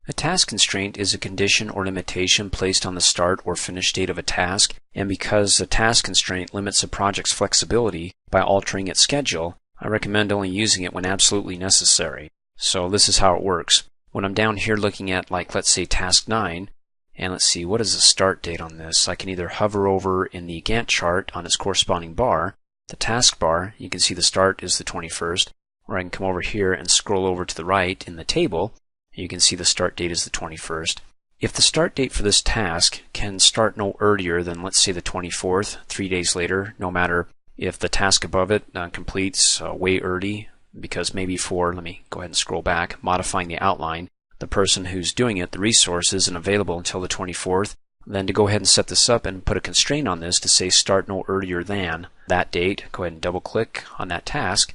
A task constraint is a condition or limitation placed on the start or finish date of a task, and because a task constraint limits a project's flexibility by altering its schedule, I recommend only using it when absolutely necessary. So this is how it works. When I'm down here looking at, like, let's say task 9, and let's see, what is the start date on this? I can either hover over in the Gantt chart on its corresponding bar, the task bar, you can see the start is the 21st, or I can come over here and scroll over to the right in the table, you can see the start date is the 21st. If the start date for this task can start no earlier than, let's say, the 24th, 3 days later, no matter if the task above it completes way early, because maybe for, let me go ahead and scroll back, modifying the outline, the person who's doing it, the resource isn't available until the 24th, then to go ahead and set this up and put a constraint on this to say start no earlier than that date, go ahead and double click on that task,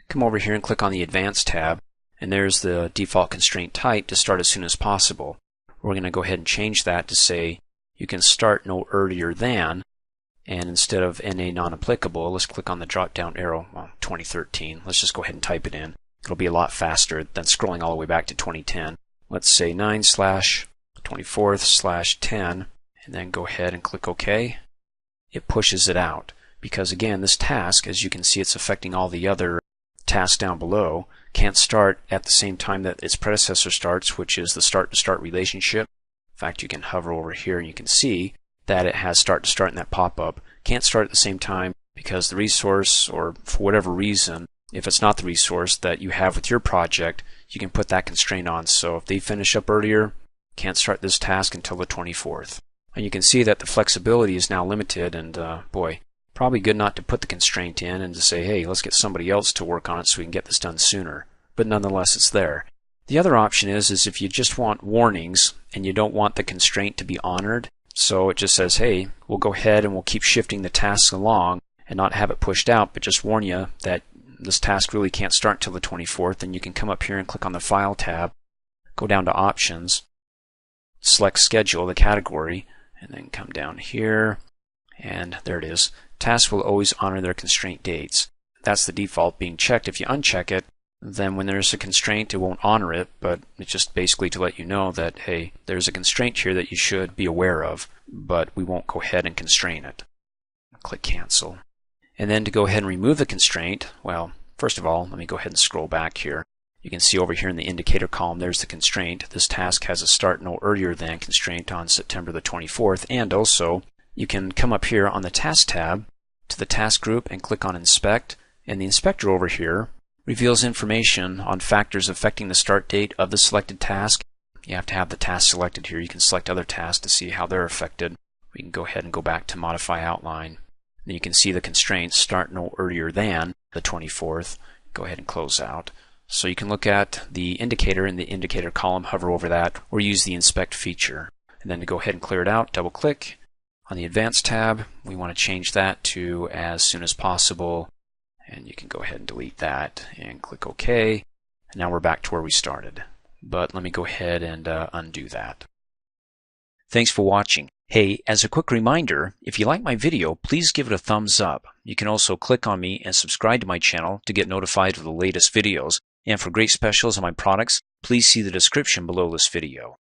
come over here and click on the Advanced tab, and there's the default constraint type to start as soon as possible. We're going to go ahead and change that to say you can start no earlier than, and instead of NA non-applicable, let's click on the drop down arrow, 2013. Let's just go ahead and type it in. It'll be a lot faster than scrolling all the way back to 2010. Let's say 9/24th/10, and then go ahead and click OK. It pushes it out because, again, this task, as you can see, it's affecting all the other tasks down below, can't start at the same time that its predecessor starts, which is the start-to-start relationship. In fact, you can hover over here and you can see that it has start-to-start in that pop-up. Can't start at the same time because the resource, or for whatever reason, if it's not the resource that you have with your project, you can put that constraint on. So if they finish up earlier, can't start this task until the 24th. And you can see that the flexibility is now limited, and boy, probably good not to put the constraint in and to say, hey, let's get somebody else to work on it so we can get this done sooner. But nonetheless, it's there. The other option is if you just want warnings and you don't want the constraint to be honored, so it just says, hey, we'll go ahead and we'll keep shifting the tasks along and not have it pushed out, but just warn you that this task really can't start until the 24th, then you can come up here and click on the File tab, go down to Options, select Schedule, the category, and then come down here, and there it is. Tasks will always honor their constraint dates. That's the default being checked. If you uncheck it, then when there's a constraint, it won't honor it, but it's just basically to let you know that, hey, there's a constraint here that you should be aware of, but we won't go ahead and constrain it. Click Cancel. And then to go ahead and remove the constraint, well, first of all, let me go ahead and scroll back here. You can see over here in the indicator column, there's the constraint. This task has a start no earlier than constraint on September the 24th, and also you can come up here on the Task tab to the task group and click on Inspect, and the inspector over here reveals information on factors affecting the start date of the selected task. You have to have the task selected here. You can select other tasks to see how they're affected. We can go ahead and go back to Modify Outline. Then you can see the constraints start no earlier than the 24th. Go ahead and close out. So you can look at the indicator in the indicator column, hover over that, or use the Inspect feature. And then to go ahead and clear it out, double click. On the Advanced tab, we want to change that to as soon as possible. And you can go ahead and delete that and click OK. And now we're back to where we started. But let me go ahead and undo that. Thanks for watching. Hey, as a quick reminder, if you like my video, please give it a thumbs up. You can also click on me and subscribe to my channel to get notified of the latest videos. And for great specials on my products, please see the description below this video.